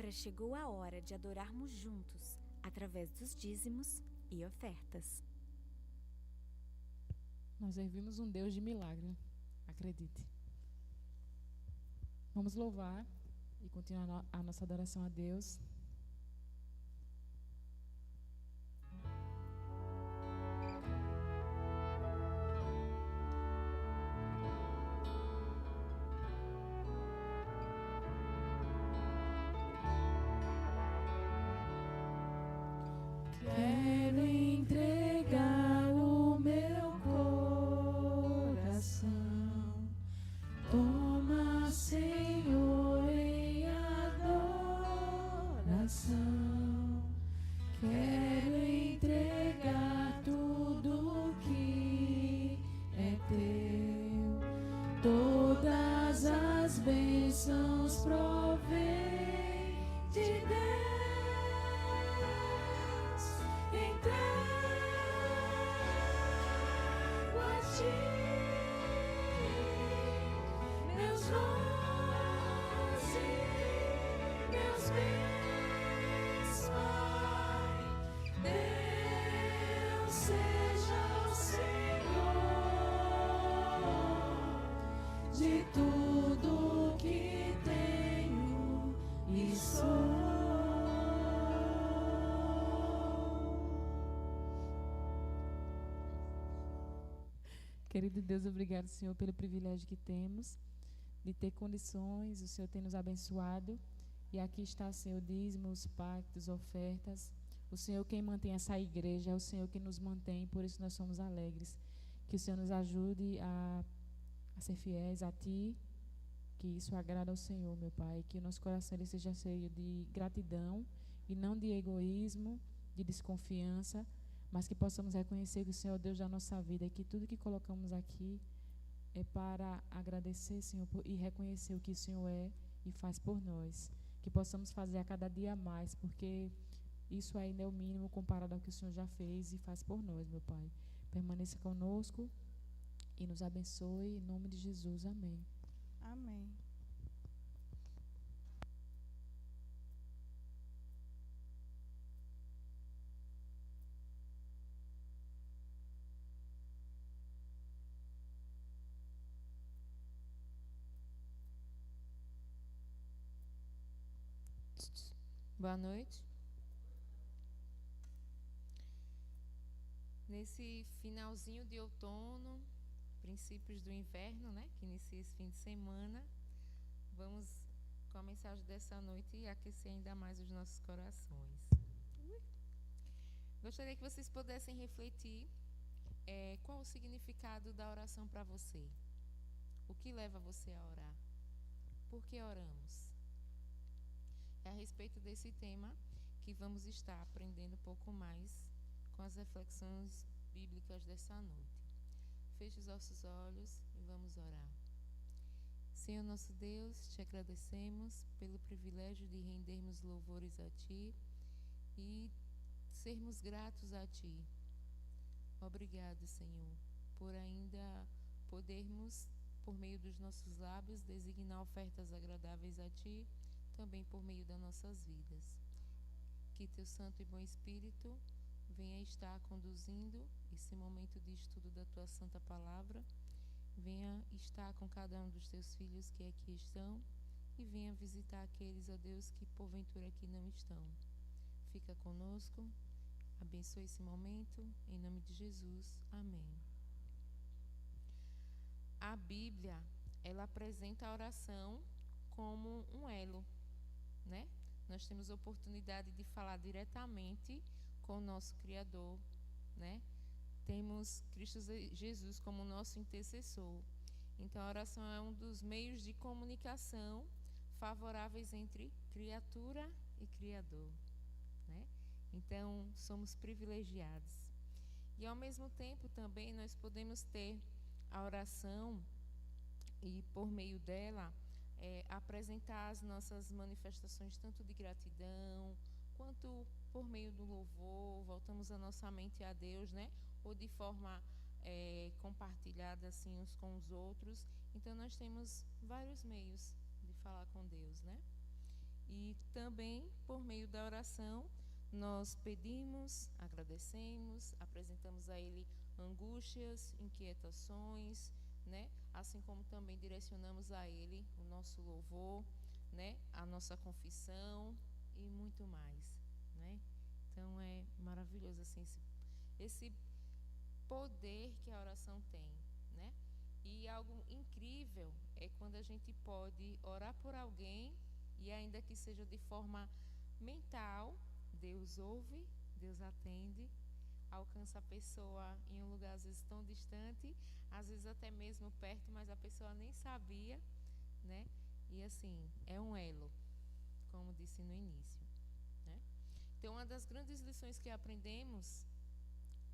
Agora chegou a hora de adorarmos juntos, através dos dízimos e ofertas. Nós servimos um Deus de milagre, acredite. Vamos louvar e continuar a nossa adoração a Deus. Quero entregar o meu coração. Toma, Senhor, em adoração. Quero entregar tudo que é teu. Todas as bênçãos provém de Deus. Querido Deus, obrigado, Senhor, pelo privilégio que temos de ter condições. O Senhor tem nos abençoado. E aqui está, Senhor, dízimos, pactos, ofertas. O Senhor quem mantém essa igreja, é o Senhor que nos mantém, por isso nós somos alegres. Que o Senhor nos ajude a ser fiéis a Ti, que isso agrada ao Senhor, meu Pai. Que o nosso coração ele seja cheio de gratidão e não de egoísmo, de desconfiança, mas que possamos reconhecer que o Senhor é o Deus da nossa vida e que tudo que colocamos aqui é para agradecer, Senhor, e reconhecer o que o Senhor é e faz por nós. Que possamos fazer a cada dia mais, porque isso ainda é o mínimo comparado ao que o Senhor já fez e faz por nós, meu Pai. Permaneça conosco e nos abençoe, em nome de Jesus. Amém. Amém. Boa noite. Nesse finalzinho de outono, princípios do inverno, né, que inicia esse fim de semana, vamos com a mensagem dessa noite aquecer ainda mais os nossos corações. Gostaria que vocês pudessem refletir qual o significado da oração para você. O que leva você a orar? Por que oramos? É a respeito desse tema que vamos estar aprendendo um pouco mais com as reflexões bíblicas dessa noite. Feche os nossos olhos e vamos orar. Senhor nosso Deus, te agradecemos pelo privilégio de rendermos louvores a Ti e sermos gratos a Ti. Obrigado, Senhor, por ainda podermos, por meio dos nossos lábios, designar ofertas agradáveis a Ti, também por meio das nossas vidas. Que Teu Santo e Bom Espírito venha estar conduzindo esse momento de estudo da Tua Santa Palavra, venha estar com cada um dos Teus filhos que aqui estão e venha visitar aqueles, ó Deus, que porventura aqui não estão. Fica conosco, abençoe esse momento, em nome de Jesus. Amém. A Bíblia, ela apresenta a oração como um elo, né? Nós temos a oportunidade de falar diretamente com o nosso Criador, né? Temos Cristo Jesus como nosso intercessor. Então, a oração é um dos meios de comunicação favoráveis entre criatura e Criador, né? Então, somos privilegiados. E, ao mesmo tempo, também nós podemos ter a oração e, por meio dela, apresentar as nossas manifestações tanto de gratidão quanto por meio do louvor, voltamos a nossa mente a Deus, né? Ou de forma compartilhada assim uns com os outros. Então nós temos vários meios de falar com Deus, né? E também, por meio da oração, nós pedimos, agradecemos, apresentamos a Ele angústias, inquietações, né? Assim como também direcionamos a Ele o nosso louvor, né? A nossa confissão e muito mais, né? Então é maravilhoso assim esse poder que a oração tem, né? E algo incrível é quando a gente pode orar por alguém e ainda que seja de forma mental, Deus ouve, Deus atende, alcança a pessoa em um lugar às vezes tão distante, às vezes até mesmo perto, mas a pessoa nem sabia, né? E assim, é um elo, como disse no início, né? Então, uma das grandes lições que aprendemos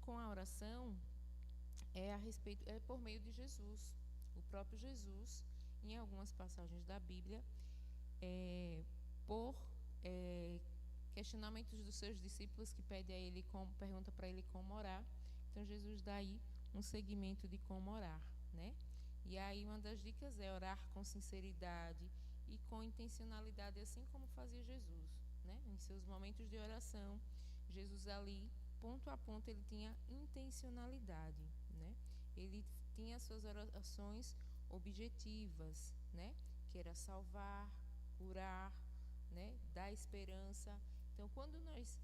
com a oração é por meio de Jesus. O próprio Jesus, em algumas passagens da Bíblia, por questionamentos dos seus discípulos que pergunta para ele como orar. Então Jesus dá aí um segmento de como orar, né? E aí uma das dicas é orar com sinceridade e com intencionalidade, assim como fazia Jesus, né? Em seus momentos de oração, Jesus ali, ponto a ponto, ele tinha intencionalidade, né? Ele tinha suas orações objetivas, né? Que era salvar, curar, né? Dar esperança. Então, quando nós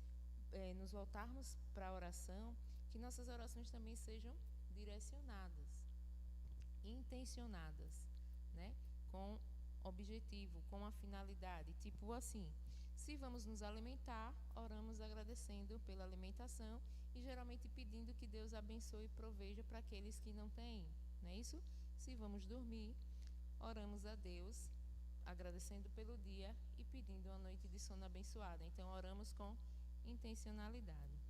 nos voltarmos para a oração, que nossas orações também sejam direcionadas, intencionadas, né? Com objetivo, com a finalidade. Tipo assim, se vamos nos alimentar, oramos agradecendo pela alimentação e geralmente pedindo que Deus abençoe e proveja para aqueles que não têm, não é isso? Se vamos dormir, oramos a Deus agradecendo pelo dia e pedindo uma noite de sono abençoada. Então, oramos com intencionalidade.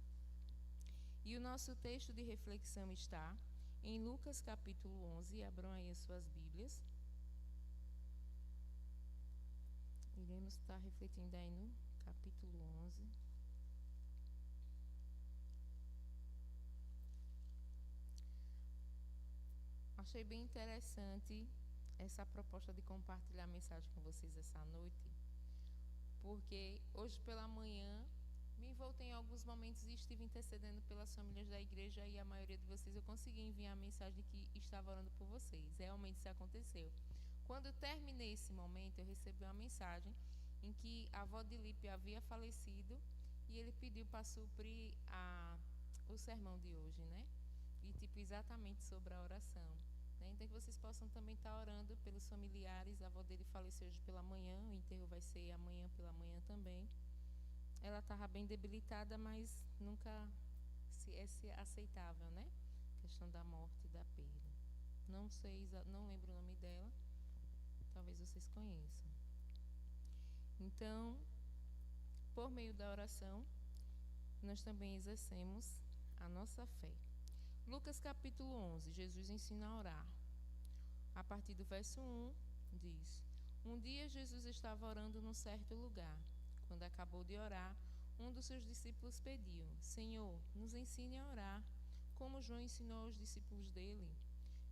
E o nosso texto de reflexão está em Lucas capítulo 11. Abram aí as suas Bíblias. Iremos estar refletindo aí no capítulo 11. Achei bem interessante essa proposta de compartilhar a mensagem com vocês essa noite, porque hoje pela manhã me voltei em alguns momentos e estive intercedendo pelas famílias da igreja e a maioria de vocês eu consegui enviar a mensagem que estava orando por vocês. Realmente isso aconteceu. Quando eu terminei esse momento, eu recebi uma mensagem em que a avó de Lipe havia falecido e ele pediu para suprir o sermão de hoje, né? E exatamente sobre a oração. Então que vocês possam também estar orando pelos familiares. A avó dele faleceu hoje pela manhã, o enterro vai ser amanhã pela manhã também. Ela estava bem debilitada, mas nunca é aceitável, né? A questão da morte e da perda. Não sei, não lembro o nome dela. Talvez vocês conheçam. Então, por meio da oração, nós também exercemos a nossa fé. Lucas capítulo 11, Jesus ensina a orar. A partir do verso 1, diz: Um dia Jesus estava orando num certo lugar. Quando acabou de orar, um dos seus discípulos pediu: Senhor, nos ensine a orar, como João ensinou aos discípulos dele.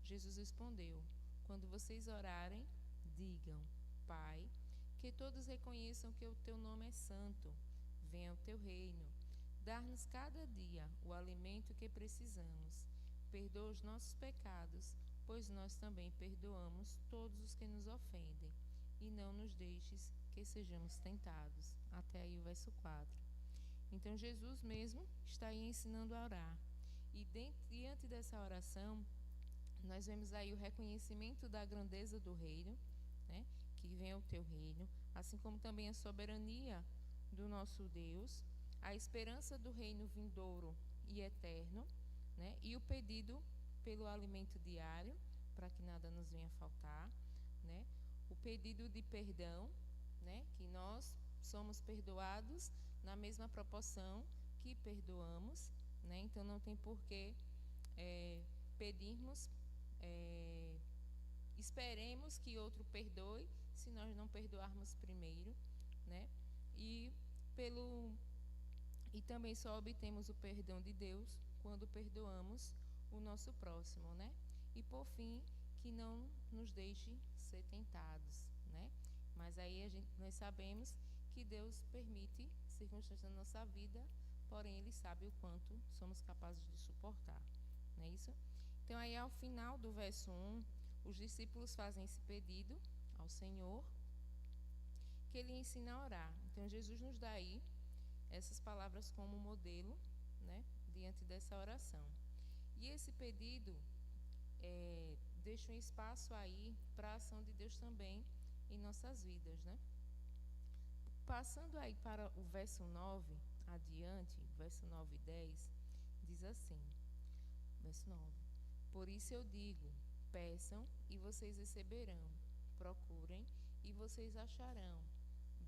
Jesus respondeu: Quando vocês orarem, digam: Pai, que todos reconheçam que o teu nome é santo. Venha o teu reino. Dar-nos cada dia o alimento que precisamos. Perdoa os nossos pecados, pois nós também perdoamos todos os que nos ofendem. E não nos deixes que sejamos tentados. Até aí o verso 4. Então Jesus mesmo está aí ensinando a orar. E diante dessa oração, nós vemos aí o reconhecimento da grandeza do reino, né? Que venha o teu reino, assim como também a soberania do nosso Deus, a esperança do reino vindouro e eterno, né? E o pedido pelo alimento diário, para que nada nos venha faltar, né? O pedido de perdão, né? Que nós somos perdoados na mesma proporção que perdoamos, né? Então não tem por que pedirmos, esperemos que outro perdoe, se nós não perdoarmos primeiro, né? E também só obtemos o perdão de Deus quando perdoamos o nosso próximo, né? E por fim, que não nos deixe ser tentados, né? Mas aí nós sabemos que Deus permite circunstâncias na nossa vida, porém Ele sabe o quanto somos capazes de suportar, não é isso? Então aí ao final do verso 1, os discípulos fazem esse pedido ao Senhor, que Ele ensina a orar. Então Jesus nos dá aí essas palavras como modelo, né, diante dessa oração. E esse pedido deixa um espaço aí para a ação de Deus também em nossas vidas, né? Passando aí para o verso 9 adiante, verso 9 e 10, diz assim, verso 9: Por isso eu digo, peçam e vocês receberão, procurem e vocês acharão,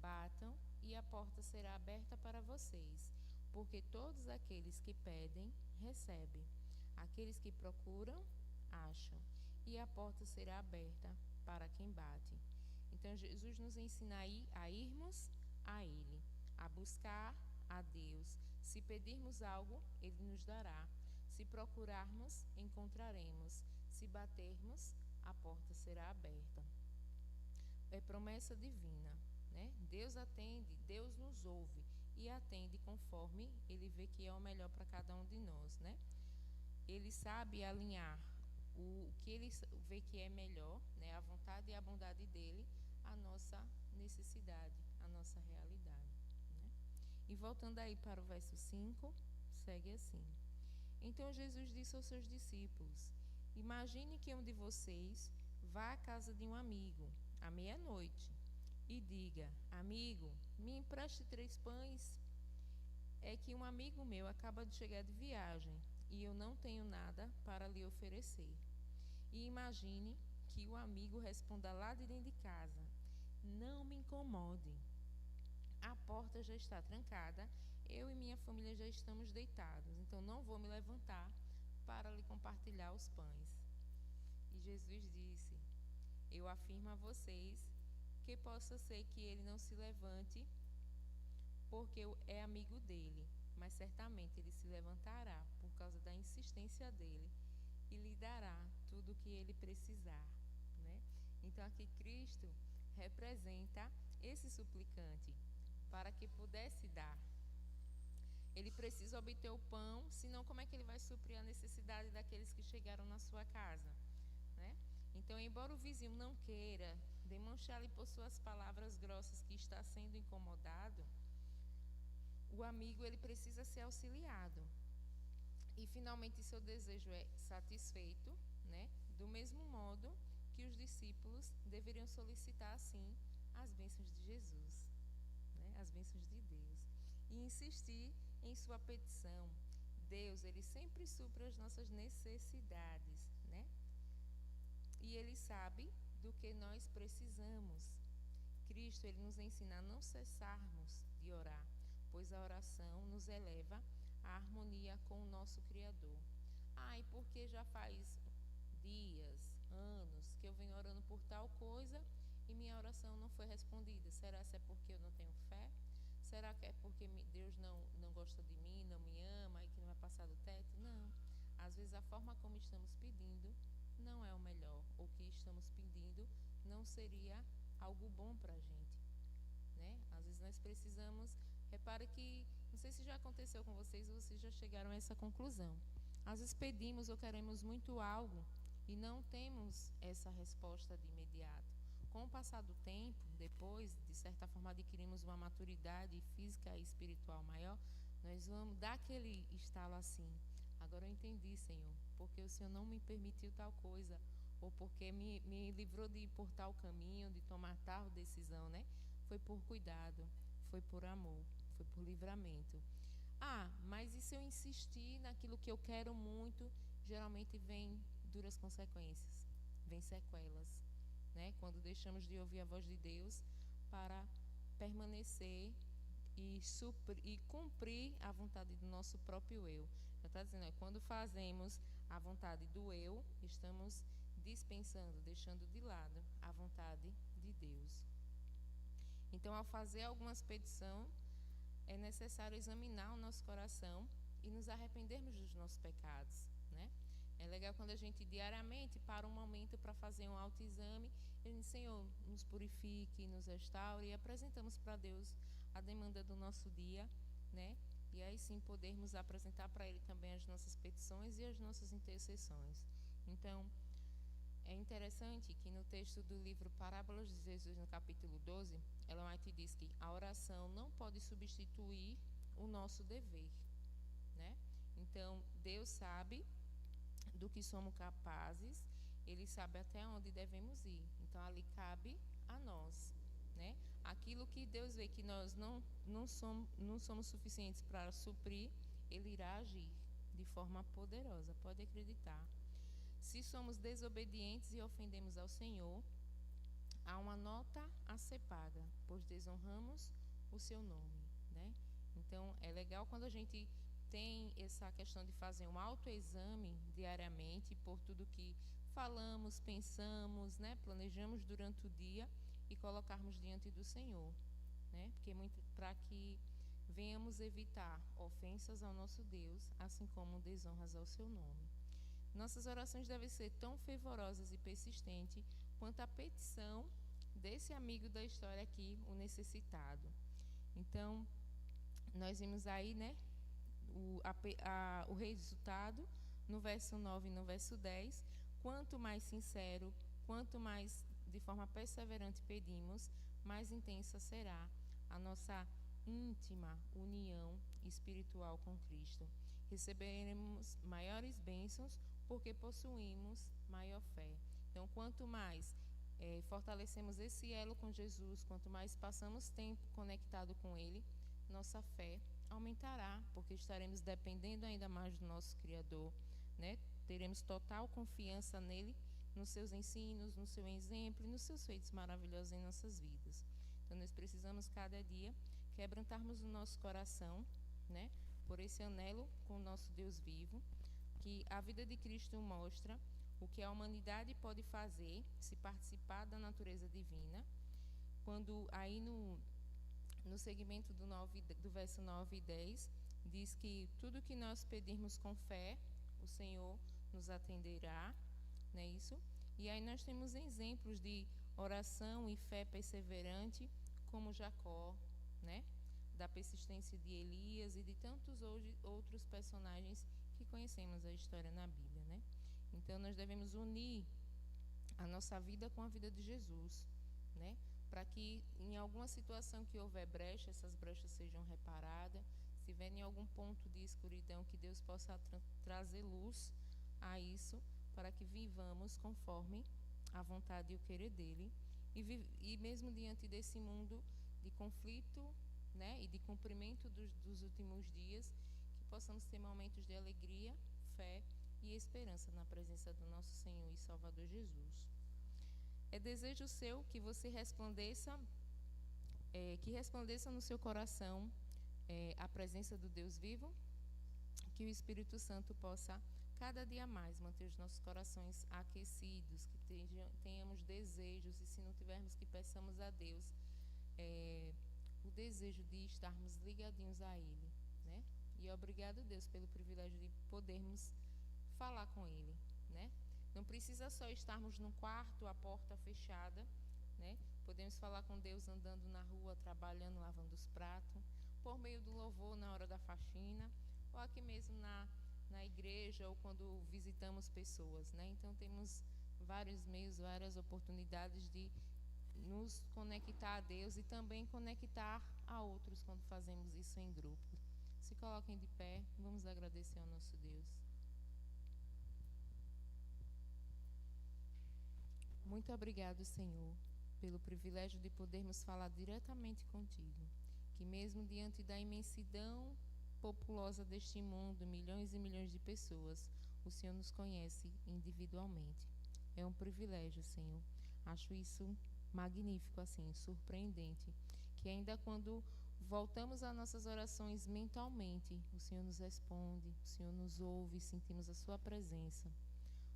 batam e a porta será aberta para vocês, porque todos aqueles que pedem, recebem, aqueles que procuram, acham, e a porta será aberta para quem bate. Então Jesus nos ensina a irmos a Ele, a buscar a Deus. Se pedirmos algo, Ele nos dará. Se procurarmos, encontraremos. Se batermos, a porta será aberta. É promessa divina, né? Deus atende, Deus nos ouve e atende conforme Ele vê que é o melhor para cada um de nós, né? Ele sabe alinhar o que Ele vê que é melhor, né? A vontade e a bondade dEle, a nossa necessidade, a nossa realidade, né? E voltando aí para o verso 5, segue assim: Então Jesus disse aos seus discípulos: Imagine que um de vocês vá à casa de um amigo à meia-noite e diga: Amigo, me empreste 3 pães. É que um amigo meu acaba de chegar de viagem e eu não tenho nada para lhe oferecer. E imagine que o amigo responda lá de dentro de casa: Não me incomode. A porta já está trancada, eu e minha família já estamos deitados, então não vou me levantar para lhe compartilhar os pães. E Jesus disse: Eu afirmo a vocês que possa ser que ele não se levante porque é amigo dele, mas certamente ele se levantará por causa da insistência dele e lhe dará tudo o que ele precisar, né? Então aqui Cristo representa esse suplicante para que pudesse dar. Ele precisa obter o pão, senão como é que ele vai suprir a necessidade daqueles que chegaram na sua casa, né? Então, embora o vizinho não queira demonstrar-lhe por suas palavras grossas que está sendo incomodado, o amigo ele precisa ser auxiliado. E finalmente seu desejo é satisfeito, né? Do mesmo modo que os discípulos deveriam solicitar assim as bênçãos de Jesus, né? As bênçãos de Deus, e insistir em sua petição. Deus, ele sempre supre as nossas necessidades, né? E ele sabe do que nós precisamos. Cristo, ele nos ensina a não cessarmos de orar, pois a oração nos eleva à harmonia com o nosso Criador. E porque já faz dias, anos, que eu venho orando por tal coisa e minha oração não foi respondida. Será que é porque eu não tenho fé? Será que é porque Deus não gosta de mim, não me ama e que não vai passar do teto? Não. Às vezes a forma como estamos pedindo não é o melhor. O que estamos pedindo não seria algo bom para a gente, né? Às vezes nós precisamos... Repare que, não sei se já aconteceu com vocês ou vocês já chegaram a essa conclusão. Às vezes pedimos ou queremos muito algo e não temos essa resposta de imediato. Com o passar do tempo, depois, de certa forma, adquirimos uma maturidade física e espiritual maior, nós vamos dar aquele estalo assim: agora eu entendi, Senhor, porque o Senhor não me permitiu tal coisa, ou porque me livrou de ir por tal caminho, de tomar tal decisão, né? Foi por cuidado, foi por amor, foi por livramento. Mas e se eu insistir naquilo que eu quero muito, geralmente vem duras consequências, vem sequelas, né? Quando deixamos de ouvir a voz de Deus para permanecer e cumprir a vontade do nosso próprio eu. Já está dizendo, quando fazemos a vontade do eu, estamos dispensando, deixando de lado a vontade de Deus. Então, ao fazer algumas petições, é necessário examinar o nosso coração e nos arrependermos dos nossos pecados, né? É legal quando a gente diariamente para um momento para fazer um autoexame Senhor, nos purifique, nos restaure, e apresentamos para Deus a demanda do nosso dia, né? E aí sim podermos apresentar para Ele também as nossas petições e as nossas intercessões. Então, é interessante que no texto do livro Parábolas de Jesus, no capítulo 12, Ellen White diz que a oração não pode substituir o nosso dever, né? Então, Deus sabe do que somos capazes, Ele sabe até onde devemos ir. Então, ali cabe a nós, né? Aquilo que Deus vê que nós não somos suficientes para suprir, Ele irá agir de forma poderosa, pode acreditar. Se somos desobedientes e ofendemos ao Senhor, há uma nota a ser paga, pois desonramos o seu nome, né? Então, é legal quando a gente tem essa questão de fazer um autoexame diariamente por tudo que falamos, pensamos, né? Planejamos durante o dia e colocarmos diante do Senhor, né? Porque para que venhamos evitar ofensas ao nosso Deus, assim como desonras ao seu nome. Nossas orações devem ser tão fervorosas e persistentes quanto a petição desse amigo da história aqui, o necessitado. Então, nós vimos aí, né, o resultado no verso 9 e no verso 10. Quanto mais sincero, quanto mais de forma perseverante pedimos, mais intensa será a nossa íntima união espiritual com Cristo. Receberemos maiores bênçãos porque possuímos maior fé. Então, quanto mais fortalecemos esse elo com Jesus, quanto mais passamos tempo conectado com Ele, nossa fé aumentará, porque estaremos dependendo ainda mais do nosso Criador, né? Teremos total confiança nele, nos seus ensinos, no seu exemplo e nos seus feitos maravilhosos em nossas vidas. Então, nós precisamos cada dia quebrantarmos o nosso coração, né? Por esse anelo com o nosso Deus vivo, que a vida de Cristo mostra o que a humanidade pode fazer se participar da natureza divina. Quando aí no segmento do verso 9 e 10, diz que tudo que nós pedirmos com fé, o Senhor nos atenderá, não é isso? E aí nós temos exemplos de oração e fé perseverante, como Jacó, né? Da persistência de Elias e de tantos outros personagens que conhecemos a história na Bíblia, né? Então, nós devemos unir a nossa vida com a vida de Jesus, né? Para que em alguma situação que houver brecha, essas brechas sejam reparadas. Se tiver em algum ponto de escuridão, que Deus possa trazer luz a isso, para que vivamos conforme a vontade e o querer dEle. E mesmo diante desse mundo de conflito, né, e de cumprimento dos últimos dias, que possamos ter momentos de alegria, fé e esperança na presença do nosso Senhor e Salvador Jesus. É desejo seu que você resplandeça no seu coração a presença do Deus vivo, que o Espírito Santo possa cada dia mais manter os nossos corações aquecidos, que tenhamos desejos, e se não tivermos, que peçamos a Deus o desejo de estarmos ligadinhos a Ele, né? E obrigado, Deus, pelo privilégio de podermos falar com Ele, né? Não precisa só estarmos num quarto, a porta fechada, né? Podemos falar com Deus andando na rua, trabalhando, lavando os pratos, por meio do louvor na hora da faxina, ou aqui mesmo na igreja, ou quando visitamos pessoas, né? Então, temos vários meios, várias oportunidades de nos conectar a Deus e também conectar a outros quando fazemos isso em grupo. Se coloquem de pé, vamos agradecer ao nosso Deus. Muito obrigado, Senhor, pelo privilégio de podermos falar diretamente contigo, que mesmo diante da imensidão populosa deste mundo, milhões e milhões de pessoas, o Senhor nos conhece individualmente. É um privilégio, Senhor. Acho isso magnífico, assim, surpreendente, que ainda quando voltamos às nossas orações mentalmente, o Senhor nos responde, o Senhor nos ouve, sentimos a sua presença.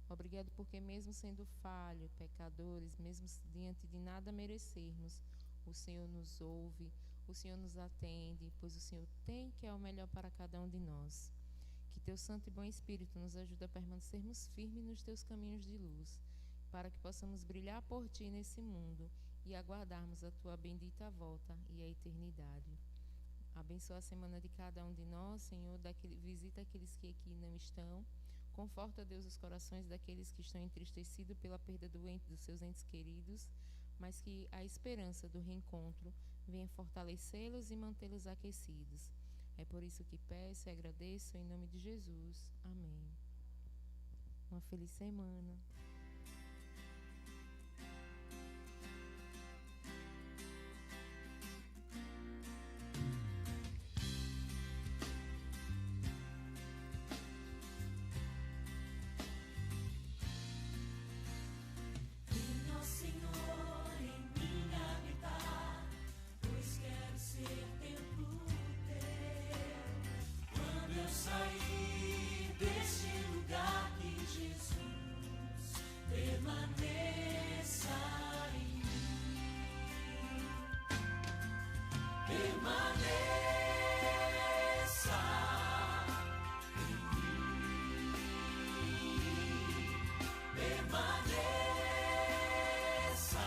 Obrigado porque mesmo sendo falho, pecadores, mesmo diante de nada merecermos, o Senhor nos ouve, o Senhor nos atende, pois o Senhor tem que é o melhor para cada um de nós. Que teu santo e bom Espírito nos ajude a permanecermos firmes nos teus caminhos de luz, para que possamos brilhar por Ti nesse mundo e aguardarmos a Tua bendita volta e a eternidade. Abençoa a semana de cada um de nós, Senhor, visita aqueles que aqui não estão. Conforta, Deus, os corações daqueles que estão entristecidos pela perda dos seus entes queridos, mas que a esperança do reencontro venha fortalecê-los e mantê-los aquecidos. É por isso que peço e agradeço em nome de Jesus. Amém. Uma feliz semana.